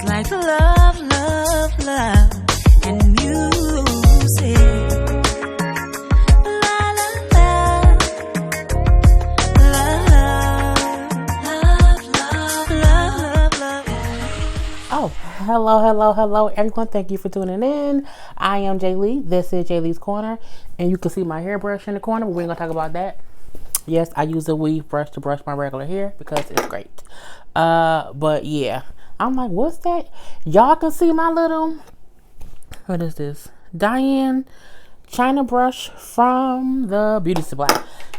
like love, love, love, and music. La la la, love, love, love, love. Oh, hello, everyone. Thank you for tuning in. I am Jay Lee. This is Jay Lee's Corner, and you can see my hairbrush in the corner, but we ain't gonna talk about that. Yes, I use a weave brush to brush my regular hair because it's great. But yeah, I'm like, what's that? Y'all can see my little, what is this? Diane China brush from the beauty supply.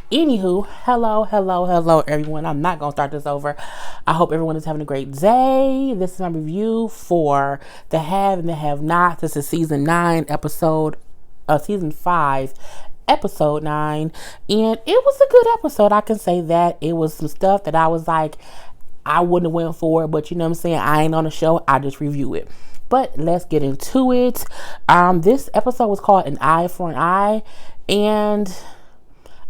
Anywho, hello, everyone. I'm not going to start this over. I hope everyone is having a great day. This is my review for The Have and the Have Not. This is season 5, episode 9. And it was a good episode. I can say that. It was some stuff that I was like, I wouldn't have went for it, but you know what I'm saying? I ain't on the show. I just review it. But let's get into it. This episode was called An Eye for an Eye. And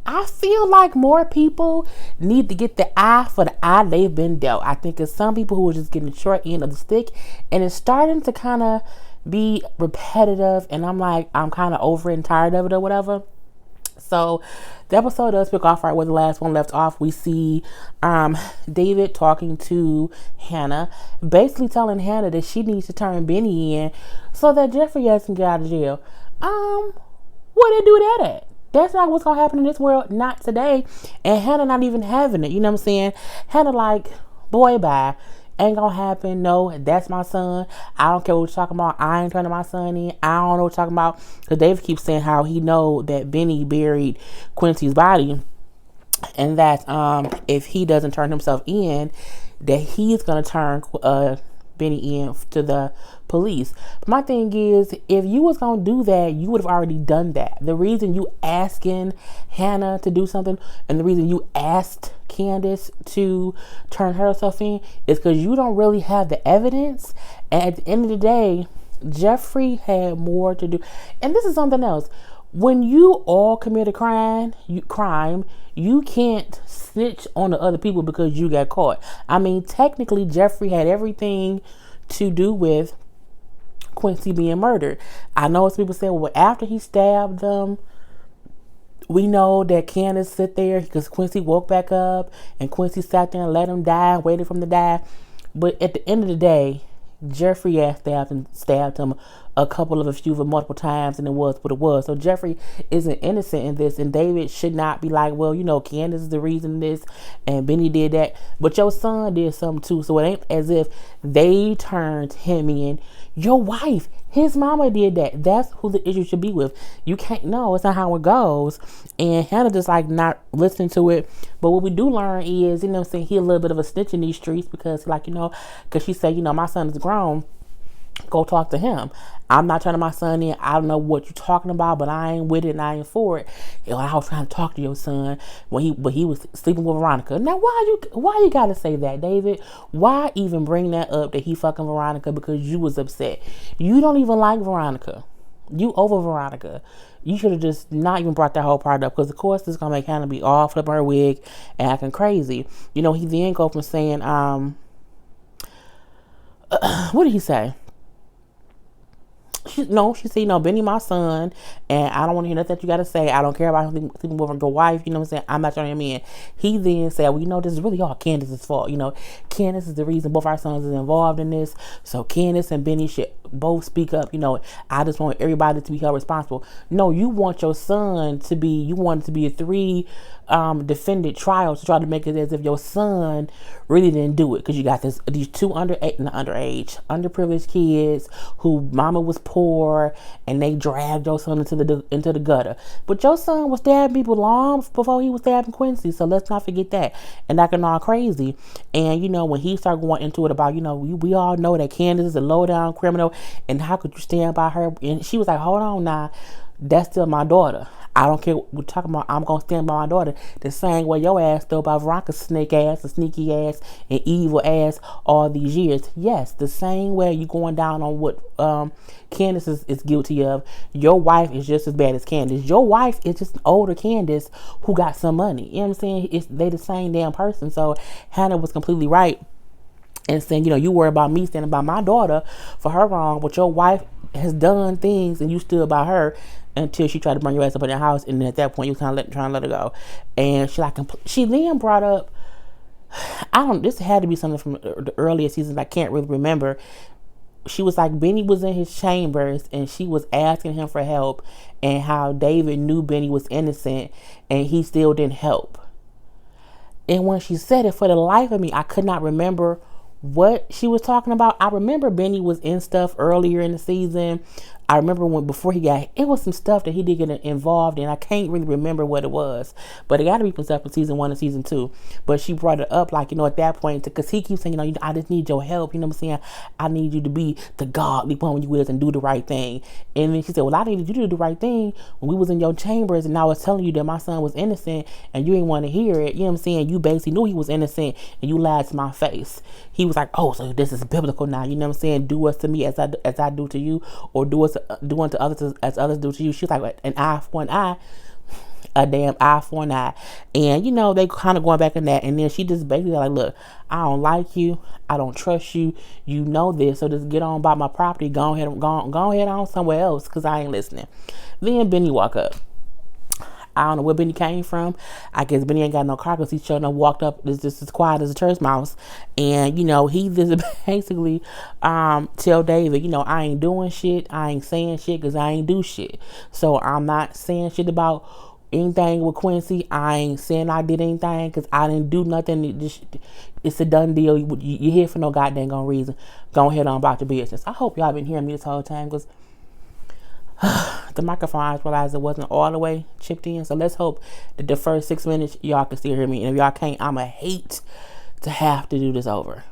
I feel like more people need to get the eye for the eye they've been dealt. I think it's some people who are just getting the short end of the stick. And it's starting to kind of be repetitive. And I'm like, I'm kind of over it and tired of it or whatever. So the episode does pick off right where the last one left off. We see David talking to Hannah, basically telling Hannah that she needs to turn Benny in so that Jeffrey can get out of jail. Where they do that at? That's not what's gonna happen in this world, not today. And Hannah not even having it, you know what I'm saying? Hannah like, boy, bye. Ain't gonna happen. No, that's my son. I don't care what you're talking about. I ain't turning my son in. I don't know what you're talking about. Because Dave keeps saying how he know that Benny buried Quincy's body. And that if he doesn't turn himself in, that he's gonna turn Benny in to the police. But my thing is, if you was gonna do that, you would have already done that. The reason you asking Hannah to do something and the reason you asked Candace to turn herself in is because you don't really have the evidence. And at the end of the day, Jeffrey had more to do. And this is something else. When you all commit a crime, you can't snitch on the other people because you got caught. I mean, technically, Jeffrey had everything to do with Quincy being murdered. I know some people say, well, after he stabbed them, we know that Candace sit there because Quincy woke back up and Quincy sat there and let him die, waited for him to die. But at the end of the day, Jeffrey had stabbed him a few multiple times, and it was what it was. So Jeffrey isn't innocent in this, and David should not be like, well, you know, Candace is the reason this, and Benny did that, but your son did something too. So it ain't as if they turned him in. Your wife, his mama did that. That's who the issue should be with. You can't know. It's not how it goes. And Hannah just like not listening to it. But what we do learn is, you know what I'm saying, he a little bit of a snitch in these streets because like, you know, because she said, you know, my son is grown. Go talk to him. I'm not turning my son in. I don't know what you're talking about, but I ain't with it and I ain't for it. You know, I was trying to talk to your son when he was sleeping with Veronica. Now, why you gotta say that, David? Why even bring that up that he fucking Veronica because you was upset? You don't even like Veronica. You over Veronica. You should have just not even brought that whole part up because, of course, this is gonna make Hannah be all flipping her wig and acting crazy. You know, he then go from saying, what did he say? She said, you know, Benny, my son, and I don't want to hear nothing that you got to say. I don't care about him sleeping with your wife. You know what I'm saying? I'm not turning him in. He then said, well, you know, this is really all Candace's fault. You know, Candace is the reason both our sons is involved in this. So Candace and Benny should both speak up. You know, I just want everybody to be held responsible. No, you want your son to be, you want it to be a 3 defended trial to try to make it as if your son really didn't do it because you got these 2 underprivileged kids who mama was poor and they dragged your son into the gutter. But your son was stabbing people long before he was stabbing Quincy, so let's not forget that. And acting all crazy. And you know, when he started going into it about, you know, we all know that Candace is a low down criminal and how could you stand by her? And she was like, hold on now, that's still my daughter. I don't care what we're talking about. I'm going to stand by my daughter the same way your ass stood by Veronica's snake ass and sneaky ass and evil ass all these years. Yes, the same way you going down on what Candace is guilty of. Your wife is just as bad as Candace. Your wife is just an older Candace who got some money. You know what I'm saying? They the same damn person. So Hannah was completely right. and saying, you worry about me standing by my daughter for her wrong, but your wife has done things and you stood by her until she tried to bring your ass up in the house, and then at that point you kind of trying to let her go. And she then brought up, this had to be something from the earlier seasons, I can't really remember. She was like, Benny was in his chambers and she was asking him for help, and how David knew Benny was innocent and he still didn't help. And when she said it, for the life of me, I could not remember what she was talking about. I remember Benny was in stuff earlier in the season. I remember before it was some stuff that he did get involved in. I can't really remember what it was, but it got to be some stuff in season 1 and season 2. But she brought it up, like, at that point, because he keeps saying, I just need your help. You know what I'm saying? I need you to be the godly one you is and do the right thing. And then she said, well, I needed you to do the right thing when we was in your chambers, and I was telling you that my son was innocent, and you didn't want to hear it. You know what I'm saying? You basically knew he was innocent, and you lied to my face. He was like, oh, so this is biblical now. You know what I'm saying? Do us to me as I do to you, or do unto others as others do to you. She's like, an eye for an eye, a damn eye for an eye. And they kind of going back in that, and then she just basically like, look, I don't like you, I don't trust you, you know this, so just get on by my property, go ahead on somewhere else, because I ain't listening. Then Benny walk up. I don't know where Benny came from. I guess Benny ain't got no car because he sure enough walked up just as quiet as a church mouse. And, he just basically tell David, I ain't doing shit. I ain't saying shit because I ain't do shit. So I'm not saying shit about anything with Quincy. I ain't saying I did anything because I didn't do nothing. It's a done deal. You're here for no goddamn reason. Go ahead on about your business. I hope y'all been hearing me this whole time, because the microphone, I realized it wasn't all the way chipped in. So let's hope that the first 6 minutes y'all can still hear me. And if y'all can't, I'ma hate to have to do this over.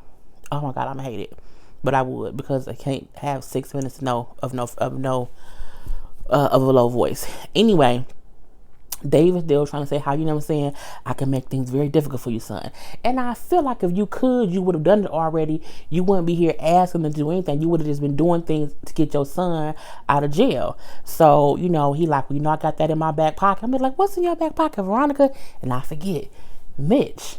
Oh my God, I'ma hate it. But I would, because I can't have 6 minutes of a low voice. Anyway, David still trying to say how, you know what I'm saying, I can make things very difficult for you, son. And I feel like if you could, you would have done it already. You wouldn't be here asking them to do anything. You would have just been doing things to get your son out of jail. So, he like, well, I got that in my back pocket. I'm like, what's in your back pocket, Veronica? And I forget, Mitch.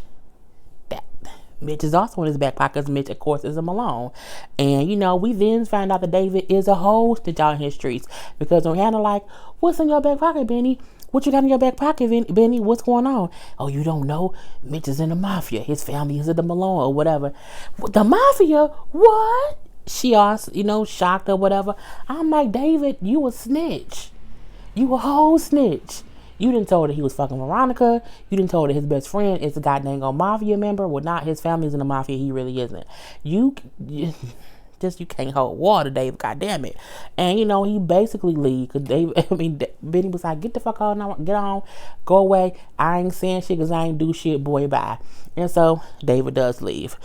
Mitch is also in his back pockets. Mitch, of course, is a Malone. And, we then find out that David is a whole snitch out in his streets. Because when Hannah like, what's in your back pocket, Benny? What you got in your back pocket, Benny? What's going on? Oh, you don't know? Mitch is in the mafia. His family is in the Malone or whatever. The mafia? What? She also, shocked or whatever. I'm like, David, you a snitch. You a whole snitch. You didn't told that he was fucking Veronica. You didn't told that his best friend is a goddamn mafia member. Well, not his family's in the mafia. He really isn't. You can't hold water, Dave. God damn it. And he basically leave because Benny was like, get the fuck on, get on, go away. I ain't saying shit because I ain't do shit, boy, bye. And so David does leave.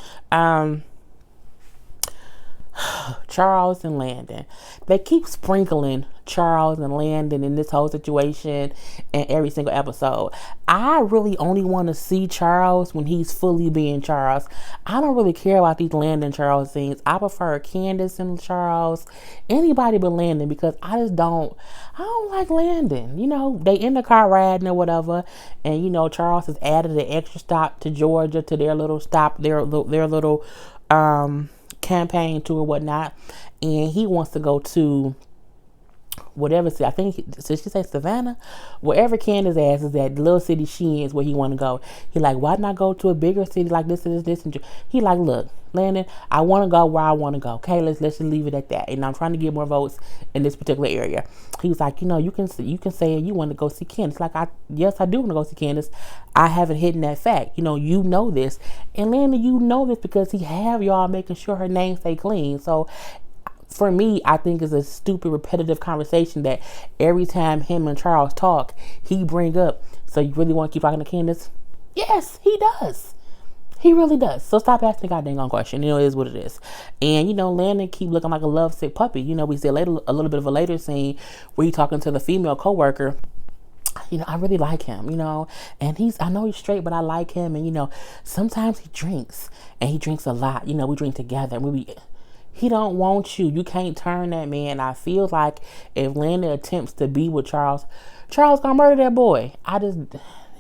Charles and Landon. They keep sprinkling Charles and Landon in this whole situation in every single episode. I really only want to see Charles when he's fully being Charles. I don't really care about these Landon Charles scenes. I prefer Candace and Charles, anybody but Landon, because I don't like Landon. They in the car riding or whatever, and Charles has added an extra stop to Georgia to their little stop, their little campaign tour or whatnot, and he wants to go to whatever city. I think did she say Savannah? Wherever Candace ass is at, the little city she is, where he want to go. He like, why not go to a bigger city like this and this and he like, look, Landon, I want to go where I want to go. Okay, let's just leave it at that. And I'm trying to get more votes in this particular area. He was like, you can say you want to go see Candace. Like, yes, I do want to go see Candace. I haven't hidden that fact. You know this, and Landon, you know this because he have y'all making sure her name stay clean. So for me, I think it's a stupid, repetitive conversation that every time him and Charles talk, he bring up, so you really want to keep talking to Candace? Yes, he does. He really does. So stop asking the goddamn question. It is what it is. And, Landon keep looking like a lovesick puppy. We see later, a little bit of a later scene where he talking to the female coworker. I really like him, and I know he's straight, but I like him. And, sometimes he drinks, and he drinks a lot. We drink together, and he don't want you. You can't turn that man. I feel like if Landon attempts to be with Charles gonna murder that boy.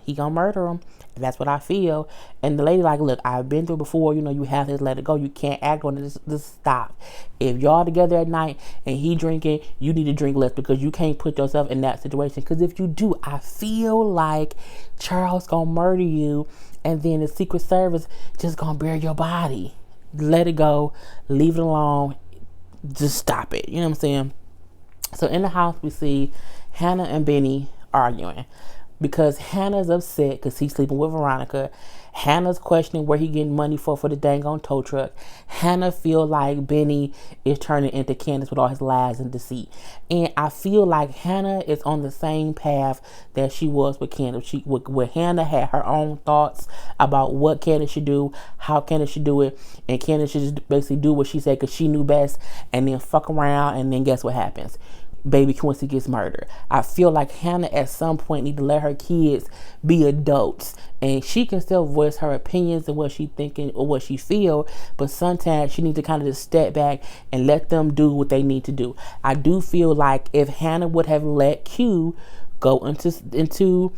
he gonna murder him. That's what I feel. And the lady like, look, I've been through before. You know, you have to let it go. You can't act on this. This stop. If y'all together at night and he drinking, you need to drink less because you can't put yourself in that situation. Because if you do, I feel like Charles gonna murder you, and then the Secret Service just gonna bury your body. Let it go. Leave it alone. Just stop it. You know what I'm saying? So in the house, we see Hannah and Benny arguing because Hannah's upset because he's sleeping with Veronica. Hannah's questioning where he getting money for the dang on tow truck. Hannah feel like Benny is turning into Candace with all his lies and deceit. And I feel like Hannah is on the same path that she was with Candace. Where Hannah had her own thoughts about what Candace should do, how Candace should do it, and Candace should just basically do what she said because she knew best, and then fuck around, and then guess what happens? Baby Quincy gets murdered. I feel like Hannah at some point need to let her kids be adults, and she can still voice her opinions and what she thinking or what she feel, but sometimes she needs to kind of just step back and let them do what they need to do. I do feel like if Hannah would have let Q go into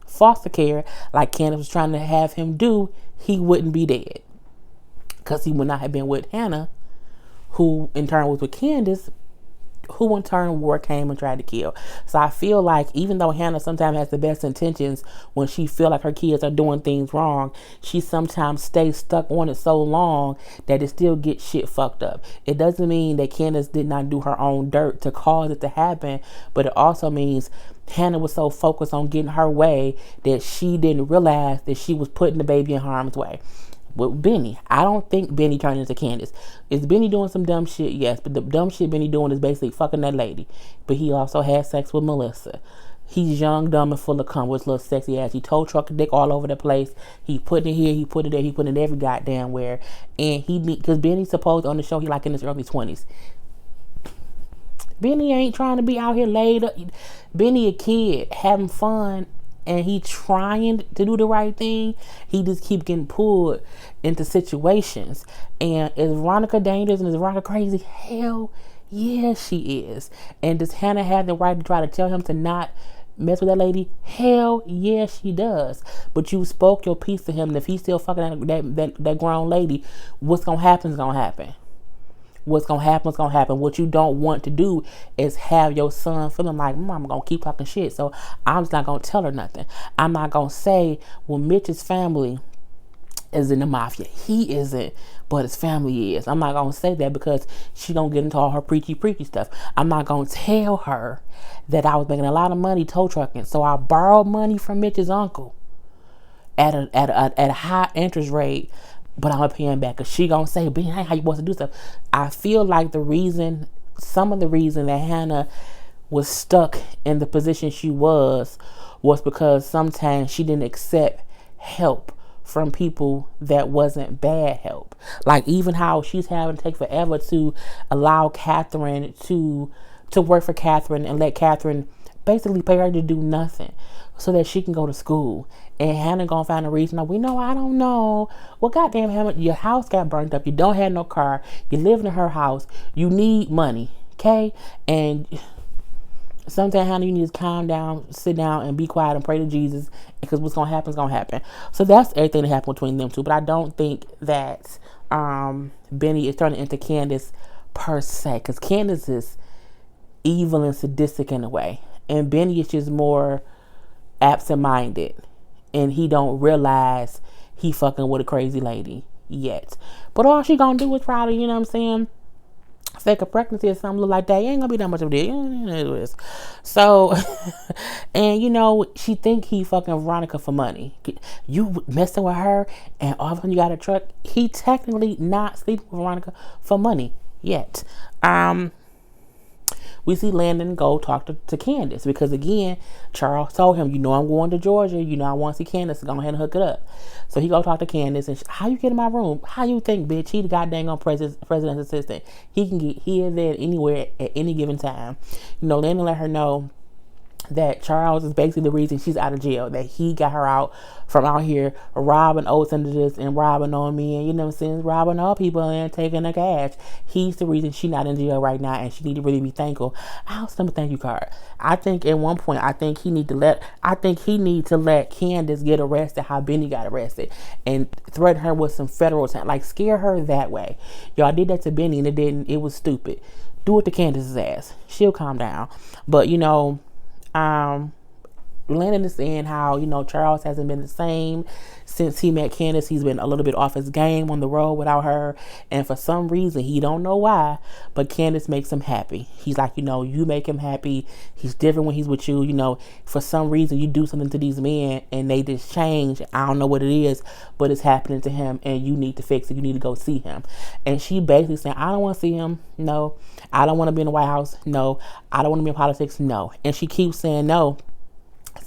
foster care like Candace was trying to have him do, he wouldn't be dead, because he would not have been with Hannah, who in turn was with Candace, who in turn war came and tried to kill. So I feel like even though Hannah sometimes has the best intentions, when she feel like her kids are doing things wrong, she sometimes stays stuck on it so long that it still gets shit fucked up. It doesn't mean that Candace did not do her own dirt to cause it to happen, but it also means Hannah was so focused on getting her way that she didn't realize that she was putting the baby in harm's way. With Benny, I don't think Benny turned into Candace. Is Benny doing some dumb shit? Yes, but the dumb shit Benny doing is basically fucking that lady. But he also had sex with Melissa. He's young, dumb, and full of cum with his little sexy ass. He told truck dick all over the place. He put it here, he put it there, he put it every goddamn where. And because Benny's supposed on the show, he like in his early 20s. Benny ain't trying to be out here laid up. Benny a kid having fun, and he trying to do the right thing. He just keep getting pulled into situations. And is Veronica dangerous and is Veronica crazy? Hell yeah, she is. And does Hannah have the right to try to tell him to not mess with that lady? Hell yeah, she does. But you spoke your piece to him, and if he's still fucking that grown lady, what's gonna happen is gonna happen. What's gonna happen is gonna happen. What you don't want to do is have your son feeling like, I'm gonna keep talking shit, so I'm just not gonna tell her nothing. I'm not gonna say, well, Mitch's family is in the mafia. He isn't, but his family is. I'm not gonna say that because she gonna get into all her preachy stuff. I'm not gonna tell her that I was making a lot of money tow trucking, so I borrowed money from Mitch's uncle at a high interest rate, but I'm gonna pay him back, because she gonna say, "Ben, ain't how you supposed to do stuff." I feel like some of the reason that Hannah was stuck in the position she was because sometimes she didn't accept help from people that wasn't bad help. Like even how she's having to take forever to allow Catherine to work for Catherine and let Catherine basically pay her to do nothing so that she can go to school. And Hannah gonna find a reason. I don't know. Well, goddamn, Hannah, your house got burnt up. You don't have no car. You live in her house. You need money, okay? And sometimes, Hannah, you need to calm down, sit down, and be quiet and pray to Jesus, because what's gonna happen is gonna happen. So that's everything that happened between them two. But I don't think that Benny is turning into Candace per se, because Candace is evil and sadistic in a way, and Benny is just more absent-minded, and he don't realize he fucking with a crazy lady yet. But all she gonna do is probably, you know what I'm saying, fake a pregnancy or something like that. You ain't gonna be that much of a deal. So, and she think he fucking Veronica for money. You messing with her, and all of a sudden you got a truck. He technically not sleeping with Veronica for money yet. We see Landon go talk to Candace, because again, Charles told him, I'm going to Georgia. I want to see Candace. Go ahead and hook it up. So he go talk to Candace, and how you get in my room? How you think, bitch? He the goddamn on president's assistant. He can get here, there, anywhere at any given time. Landon let her know that Charles is basically the reason she's out of jail, that he got her out from out here robbing old senators and robbing on me, and you know what I'm saying, robbing all people and taking their cash. He's the reason she's not in jail right now, and she need to really be thankful. I also have a thank you card. I think at one point I think he need to let Candace get arrested how Benny got arrested, and threaten her with some federal time, like scare her that way. Y'all did that to Benny and it didn't. It was stupid. Do it to Candace's ass. She'll calm down. But Landon is saying how, Charles hasn't been the same since he met Candace. He's been a little bit off his game on the road without her. And for some reason, he don't know why, but Candace makes him happy. He's like, you make him happy. He's different when he's with you. For some reason, you do something to these men and they just change. I don't know what it is, but it's happening to him and you need to fix it. You need to go see him. And she basically saying, I don't want to see him. No. I don't want to be in the White House. No. I don't want to be in politics. No. And she keeps saying no.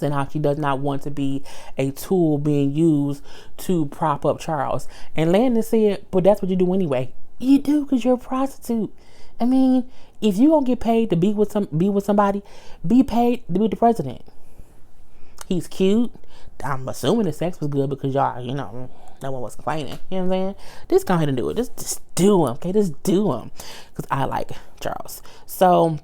And how she does not want to be a tool being used to prop up Charles. And Landon said, but that's what you do anyway. You do, because you're a prostitute. I mean, if you gonna get paid to be with somebody, be paid to be with the president. He's cute. I'm assuming the sex was good because y'all, no one was complaining. You know what I'm saying? Just go ahead and do it. Just do him. Okay, just do him. Because I like Charles. So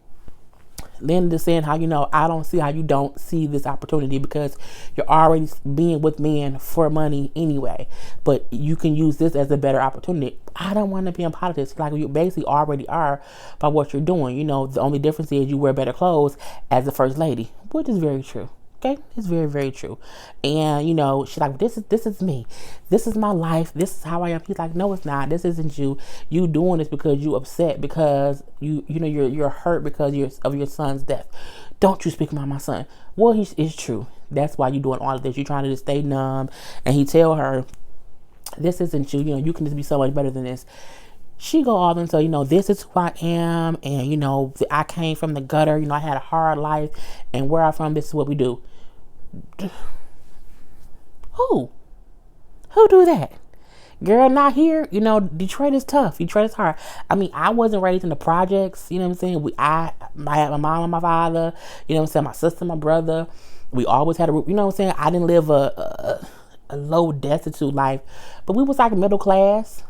Linda saying how, I don't see how you don't see this opportunity because you're already being with men for money anyway, but you can use this as a better opportunity. I don't want to be in politics. Like, you basically already are by what you're doing. The only difference is you wear better clothes as the first lady, which is very true. Okay, it's very, very true. And she's like, this is me. This is my life. This is how I am. He's like, no, it's not. This isn't you. You doing this because you upset because you're hurt because of your son's death. Don't you speak about my son? Well, it's true. That's why you're doing all of this. You're trying to just stay numb. And he tell her, this isn't you. You can just be so much better than this. She go all into, this is who I am. And, I came from the gutter. I had a hard life. And where I'm from, this is what we do. Who do that? Girl, not here. Detroit is tough. Detroit is hard. I mean, I wasn't raised in the projects. You know what I'm saying? I had my mom and my father. You know what I'm saying? My sister, my brother. We always had a, you know what I'm saying? I didn't live a low destitute life, but we was like middle class.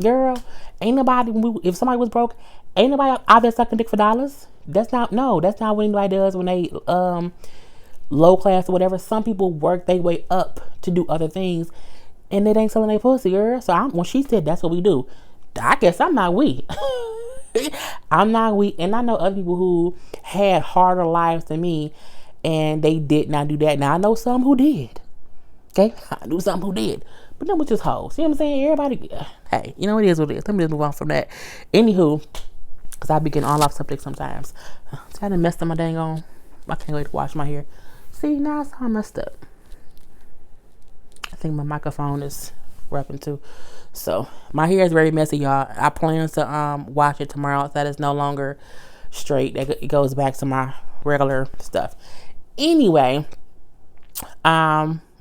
Girl, ain't nobody, if somebody was broke, ain't nobody out there sucking dick for dollars. That's not what anybody does when they low class or whatever. Some people work their way up to do other things and they ain't selling their pussy, girl. So when she said that's what we do, I guess I'm not weak. I'm not weak. And I know other people who had harder lives than me and they did not do that. Now I know some who did. Okay, I knew some who did. But them was just hoes. You know what I'm saying? Everybody, hey, it is what it is. Let me just move on from that. Anywho, because I be getting all off subject sometimes. See, I done messed up my dang on. I can't wait to wash my hair. See, now it's all messed up. I think my microphone is rapping too. So, my hair is very messy, y'all. I plan to wash it tomorrow so that it's no longer straight. It goes back to my regular stuff. Anyway,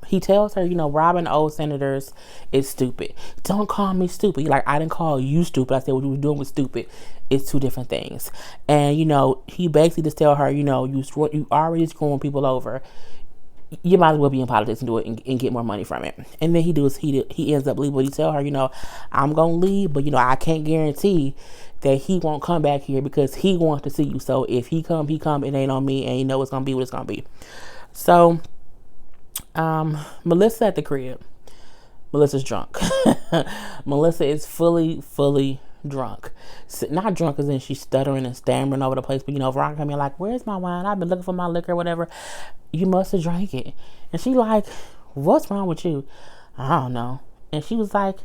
he tells her, robbing old senators is stupid. Don't call me stupid. Like, I didn't call you stupid. I said what you were doing was stupid. It's two different things. And, he basically just tell her, you already screwing people over. You might as well be in politics and do it and get more money from it. And then he ends up leaving. But he tell her, I'm going to leave, but, I can't guarantee that he won't come back here because he wants to see you. So if he come. It ain't on me. And it's going to be what it's going to be. So, Melissa at the crib. Melissa's drunk. Melissa is fully drunk. Not drunk as in she's stuttering and stammering over the place, but Veronica come in like, where's my wine? I've been looking for my liquor, whatever. You must have drank it. And she like, what's wrong with you? I don't know. And she was like,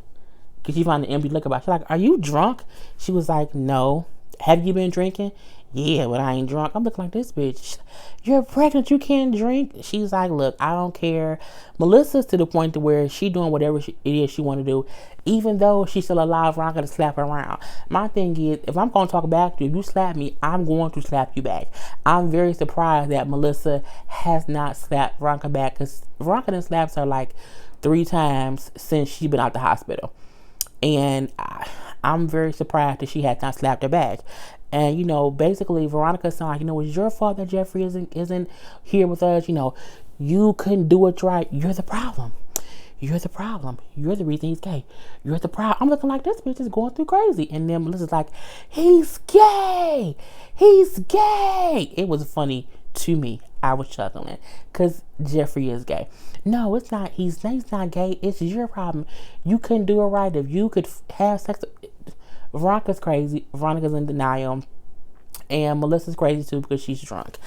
because she found an empty liquor box. She's like, are you drunk? She was like, no. Have you been drinking? Yeah, but I ain't drunk. I'm looking like this bitch. You're pregnant. You can't drink. She's like, look, I don't care. Melissa's to the point to where she doing whatever it is she want to do, even though she's still alive. I'm gonna slap her around. My thing is, if I'm gonna talk back to you, if you slap me, I'm going to slap you back. I'm very surprised that Melissa has not slapped Veronica back because Veronica done slapped her like 3 times since she's been out the hospital, and I'm very surprised that she has not slapped her back. And, basically Veronica's saying, it's your fault that Jeffrey isn't here with us. You couldn't do it right. You're the problem. You're the problem. You're the reason he's gay. You're the problem. I'm looking like, this bitch is going through crazy. And then Melissa's like, he's gay. He's gay. It was funny to me. I was chuckling because Jeffrey is gay. No, it's not. He's not gay. It's your problem. You couldn't do it right. If you could have sex. Veronica's crazy. Veronica's in denial. And Melissa's crazy too because she's drunk.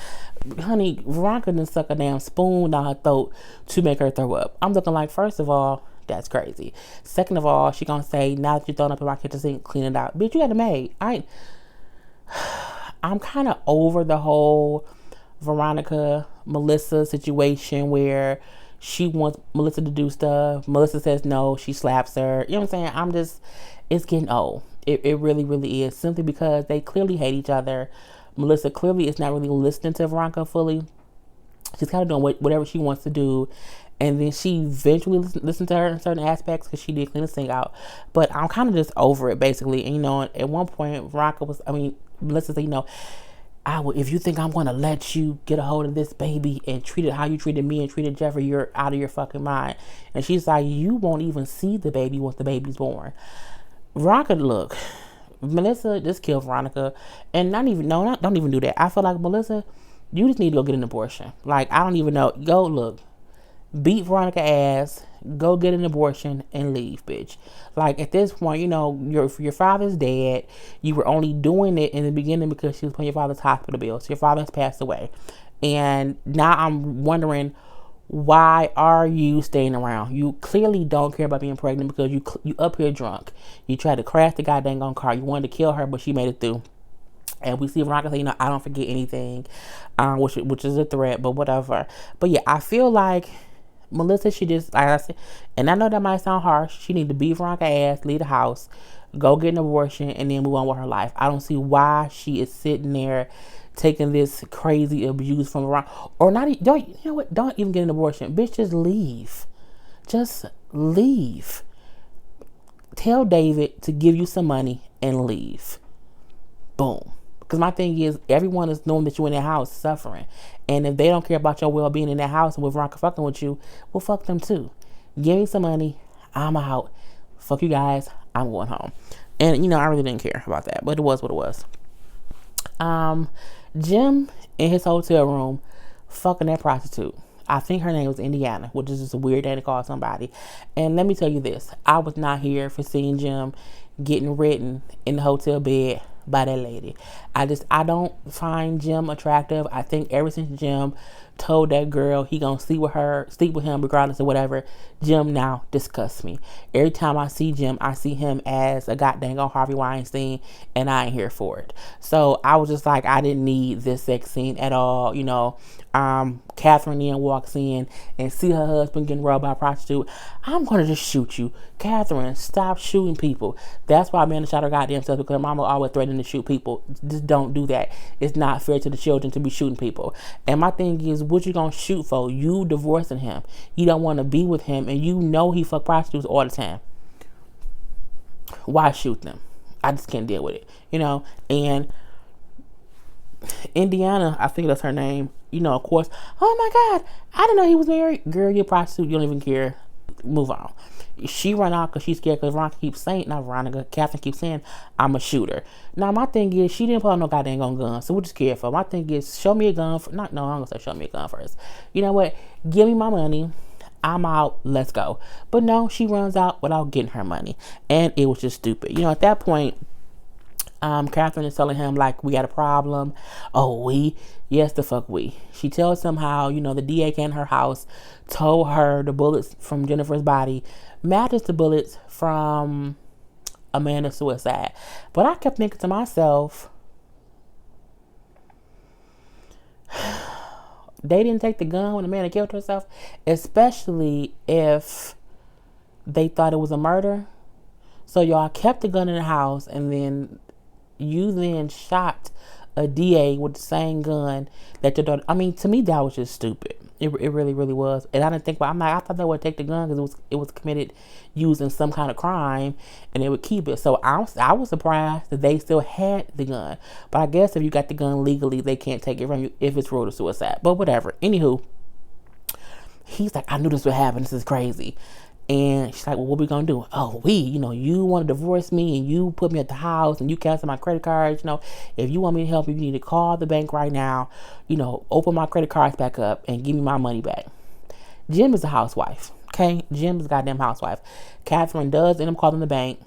Honey, Veronica didn't suck a damn spoon down her throat to make her throw up. I'm looking like, first of all, that's crazy. Second of all, she gonna say, now that you're throwing up in my kitchen sink, clean it out. Bitch, you got a maid. I'm kind of over the whole Veronica Melissa situation where she wants Melissa to do stuff. Melissa says no, she slaps her. You know what I'm saying? It's getting old. It really, really is. Simply because they clearly hate each other. Melissa clearly is not really listening to Veronica fully. She's kind of doing whatever she wants to do. And then she eventually listened to her in certain aspects because she did clean the sink out. But I'm kind of just over it, basically. And, at one point, Melissa said, if you think I'm going to let you get a hold of this baby and treat it how you treated me and treated Jeffrey, you're out of your fucking mind. And she's like, you won't even see the baby once the baby's born. Veronica, look, Melissa just killed Veronica, and don't even do that. I feel like, Melissa, you just need to go get an abortion. Like, I don't even know. Go look, beat Veronica ass, go get an abortion and leave, bitch. Like, at this point, your father's dead. You were only doing it in the beginning because she was paying your father's hospital bills. Your father has passed away, and now I'm wondering, why are you staying around? You clearly don't care about being pregnant because you up here drunk. You tried to crash the goddamn car. You wanted to kill her, but she made it through. And we see Veronica say, I don't forget anything, which is a threat, but whatever. But yeah, I feel like Melissa should just, like I said, and I know that might sound harsh, she need to beat Veronica ass, leave the house, go get an abortion, and then move on with her life. I don't see why she is sitting there taking this crazy abuse from around, or not. Don't even get an abortion, bitch. Just leave. Tell David to give you some money and leave. Boom. Because my thing is, everyone is knowing that you're in that house suffering, and if they don't care about your well-being in that house and with Veronica fucking with you, well, fuck them too. Give me some money. I'm out. Fuck you guys. I'm going home. And I really didn't care about that, but it was what it was. Jim in his hotel room fucking that prostitute. I think her name was Indiana, which is just a weird name to call somebody. And let me tell you this, I was not here for seeing Jim getting written in the hotel bed by that lady. I don't find Jim attractive. I think ever since Jim told that girl he gonna sleep with him regardless of whatever, Jim now disgusts me. Every time I see Jim, I see him as a goddamn Harvey Weinstein, and I ain't here for it. So I was just like, I didn't need this sex scene at all. Catherine then walks in and see her husband getting robbed by a prostitute. I'm gonna just shoot you. Catherine, stop shooting people. That's why Amanda shot her goddamn self, because her mama always threatening to shoot people. Just don't do that. It's not fair to the children to be shooting people. And my thing is, what you gonna shoot for? You divorcing him. You don't want to be with him, and he fuck prostitutes all the time. Why shoot them? I just can't deal with it. And Indiana, I think that's her name. Of course, oh my God, I didn't know he was married. Girl, you're a prostitute. You don't even care. Move on. She run out because she's scared, because Catherine keeps saying, I'm a shooter. Now, my thing is, she didn't pull out no goddamn gun, so what you scared for? My thing is, show me a gun. I'm going to say show me a gun first. You know what? Give me my money. I'm out. Let's go. But no, she runs out without getting her money. And it was just stupid. At that point, Catherine is telling him, like, we got a problem. Oh, we? Yes, the fuck we. She tells him how, the DA came to her house, told her the bullets from Jennifer's body matches the bullets from Amanda's suicide. But I kept thinking to myself, they didn't take the gun when Amanda killed herself, especially if they thought it was a murder. So y'all kept the gun in the house, and then you shot a DA with the same gun that your daughter. I mean, to me, that was just stupid. It really, really was. And I didn't think, well, I'm like, I thought they would take the gun because it was committed using some kind of crime and they would keep it. So I was surprised that they still had the gun. But I guess if you got the gun legally, they can't take it from you if it's road to suicide. But whatever. Anywho, he's like, I knew this would happen. This is crazy. And she's like, well, what we gonna do? Oh, you want to divorce me and you put me at the house and you cancel my credit cards. If you want me to help you, you need to call the bank right now. Open my credit cards back up and give me my money back. Jim is a housewife. Okay, Jim's a goddamn housewife. Catherine does end up calling the bank,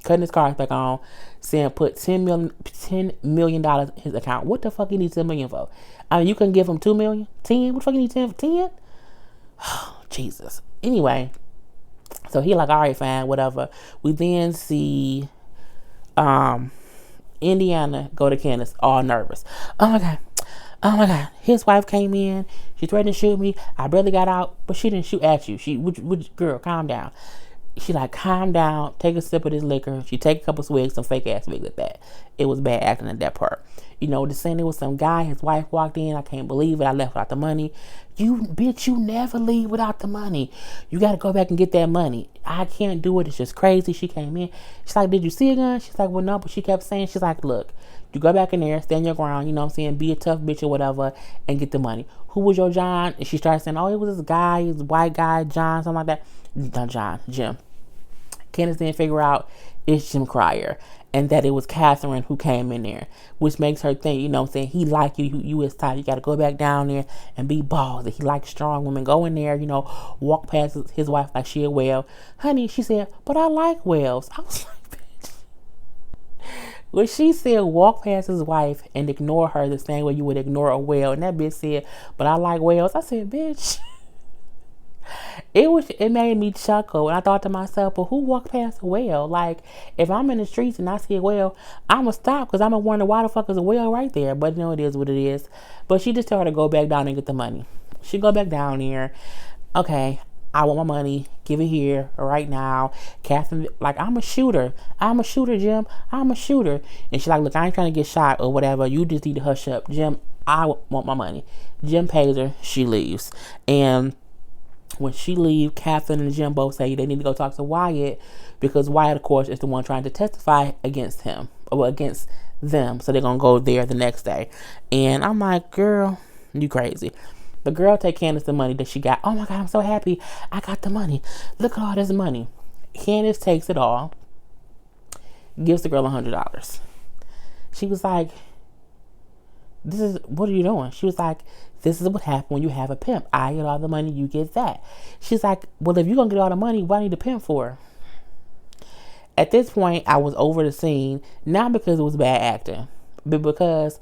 cutting his cards back on, saying put $10 million in his account. What the fuck he need $10 million for? I mean, you couldn't give him $2 million, 10. What the fuck you need 10 for 10? Oh, Jesus. Anyway. So he like, all right, fine, whatever. We then see Indiana go to Candace all nervous. Oh my God. His wife came in. She threatened to shoot me. I barely got out, but she didn't shoot at you. Girl, calm down. She like, calm down, take a sip of this liquor. She take a couple swigs, some fake ass wigs at that. It was bad acting at that part. The saying there was some guy, his wife walked in. I can't believe it. I left without the money. You never leave without the money. You got to go back and get that money. I can't do it. It's just crazy. She came in. She's like, did you see a gun? She's like, well, no, but she kept saying, she's like, look, you go back in there, stand your ground, be a tough bitch or whatever, and get the money. Who was your John? And she started saying, oh, it was this guy, this white guy, John, something like that. Not John, Jim. Candace didn't figure out it's Jim Cryer and that it was Catherine who came in there, which makes her think, he like you his type. You got to go back down there and be ballsy. He likes strong women. Go in there, walk past his wife like she a whale. Honey, she said, but I like whales. I was like, bitch. When she said walk past his wife and ignore her the same way you would ignore a whale, and that bitch said, but I like whales. I said, bitch. It made me chuckle, and I thought to myself, well, who walked past a whale? Like, if I'm in the streets and I see a whale, I'ma stop because I'ma wonder why the fuck is a whale right there. But it is what it is. But she just told her to go back down and get the money. She go back down there. Okay, I want my money. Give it here right now. Catherine, like, I'm a shooter. I'm a shooter, Jim. I'm a shooter. And she like, look, I ain't trying to get shot or whatever. You just need to hush up, Jim. I want my money. Jim pays her. She leaves. And when she leaves, Catherine and Jim both say they need to go talk to Wyatt because Wyatt, of course, is the one trying to testify against him or against them. So they're going to go there the next day. And I'm like, girl, you crazy. The girl take Candace the money that she got. Oh, my God, I'm so happy. I got the money. Look at all this money. Candace takes it all, gives the girl $100. She was like, what are you doing? She was like, this is what happens when you have a pimp. I get all the money, you get that. She's like, well, if you're going to get all the money, why need a pimp for? At this point, I was over the scene, not because it was bad acting, but because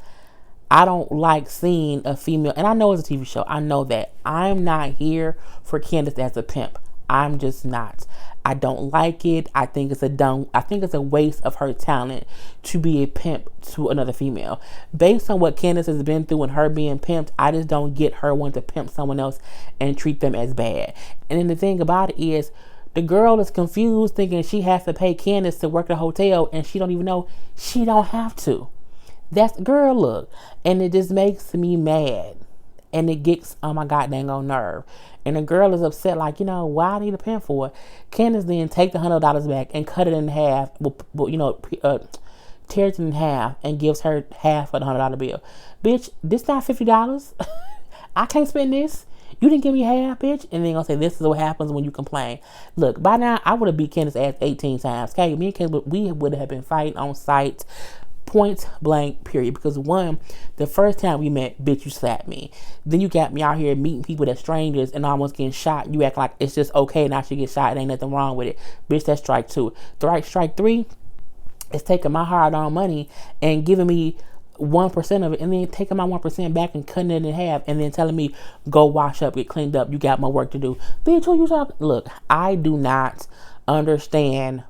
I don't like seeing a female, and I know it's a TV show. I know that. I'm not here for Candace as a pimp. I'm just not. I don't like it. I think it's a waste of her talent to be a pimp to another female. Based on what Candace has been through and her being pimped, I just don't get her wanting to pimp someone else and treat them as bad. And then the thing about it is, the girl is confused thinking she has to pay Candace to work at a hotel and she don't even know she don't have to. That's girl look. And it just makes me mad. And it gets on my goddamn on nerve. And the girl is upset, like, why I need a pimp for it? Candace then take the $100 back and cut it in half, tears it in half and gives her half of the $100 bill. Bitch, this not $50. I can't spend this. You didn't give me half, bitch. And then gonna say, this is what happens when you complain. Look, by now, I would have beat Candace ass 18 times. Okay, me and Candace, we would have been fighting on site. Point blank, period. Because one, the first time we met, bitch, you slapped me. Then you got me out here meeting people that's strangers and almost getting shot. You act like it's just okay and I should get shot. It ain't nothing wrong with it. Bitch, that's strike two. Strike three is taking my hard-earned money and giving me 1% of it and then taking my 1% back and cutting it in half and then telling me, go wash up, get cleaned up. You got more work to do. Bitch, who you talking? Look, I do not understand.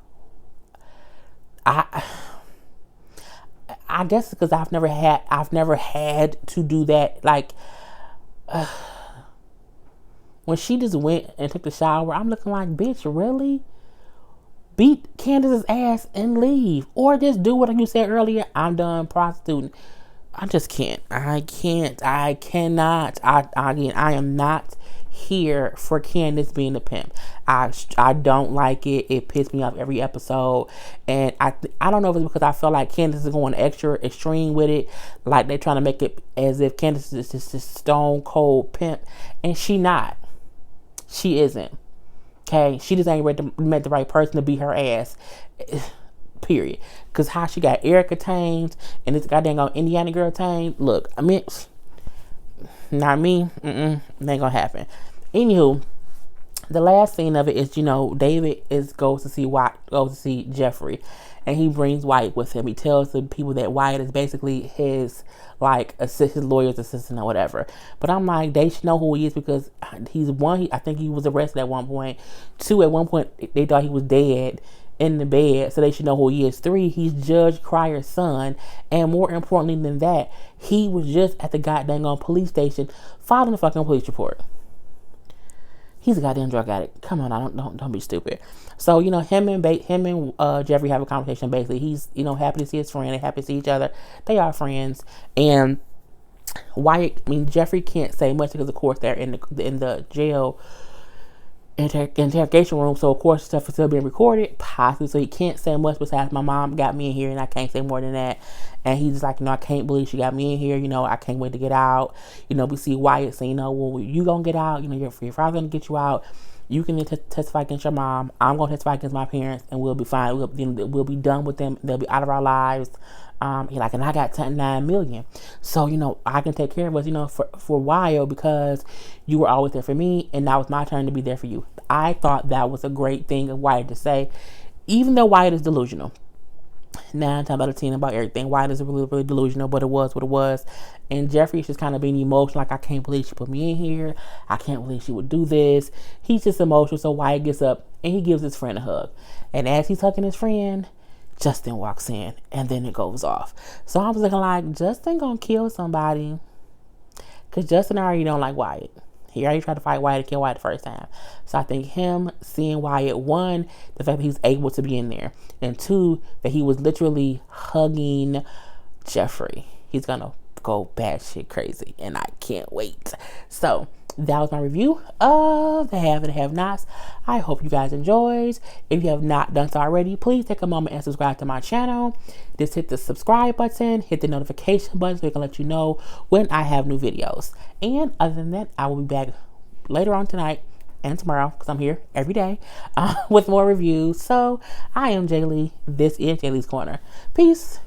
I guess because I've never had to do that. Like, when she just went and took the shower, I'm looking like, bitch, really? Beat Candace's ass and leave. Or just do what you said earlier. I'm done prostituting. I just can't. I can't. I cannot. Again, I am not here for Candace being a pimp. I don't like it. It pissed me off every episode, and I don't know if it's because I feel like Candace is going extra extreme with it, like they're trying to make it as if Candace is just this stone cold pimp, and she not. She isn't. Okay, she just ain't met the right person to be her ass. Period. Because how she got Erica tamed and this goddamn Indiana girl tamed. Look, I mean, not me. It ain't gonna happen. Anywho, the last scene of it is, David goes to see Jeffrey, and he brings Wyatt with him. He tells the people that Wyatt is basically his his lawyer's assistant or whatever. But I'm like, they should know who he is because he's one. I think he was arrested at one point. Two, at one point they thought he was dead in the bed, so they should know who he is. Three, he's Judge Cryer's son, and more importantly than that, he was just at the goddamn police station filing a fucking police report. He's a goddamn drug addict. Come on, don't be stupid. So him and Jeffrey have a conversation. Basically, he's happy to see his friend. They're happy to see each other. They are friends, and Jeffrey can't say much because of course they're in the jail interrogation room, so of course stuff is still being recorded, possibly, so he can't say much besides my mom got me in here and I can't say more than that. And he's just like, I can't believe she got me in here, I can't wait to get out. We see Wyatt saying, well, you gonna get out, your father's gonna get you out, you can testify against your mom, I'm gonna testify against my parents, and we'll be fine. We'll be done with them, they'll be out of our lives. And I got 9 million, so I can take care of us, for a while, because you were always there for me, and now it's my turn to be there for you. I thought that was a great thing of Wyatt to say, even though Wyatt is delusional. 9 times out of 10 about everything, Wyatt is really, really delusional, but it was what it was. And Jeffrey's just kind of being emotional, like, I can't believe she put me in here, I can't believe she would do this. He's just emotional, so Wyatt gets up and he gives his friend a hug, and as he's hugging his friend, Justin walks in, and then it goes off. So I was looking like, Justin gonna kill somebody, because Justin already don't like Wyatt. He already tried to fight Wyatt to kill Wyatt the first time. So I think him seeing Wyatt, one, the fact that he's able to be in there, and two, that he was literally hugging Jeffrey, he's gonna go batshit crazy, and I can't wait. So that was my review of The Have and the Have Nots. I hope you guys enjoyed. If you have not done so already, please take a moment and subscribe to my channel. Just hit the subscribe button, hit the notification button so it can let you know when I have new videos. And other than that, I will be back later on tonight and tomorrow, because I'm here every day, with more reviews. So I am Jaylee. This is Jaylee's Corner. Peace.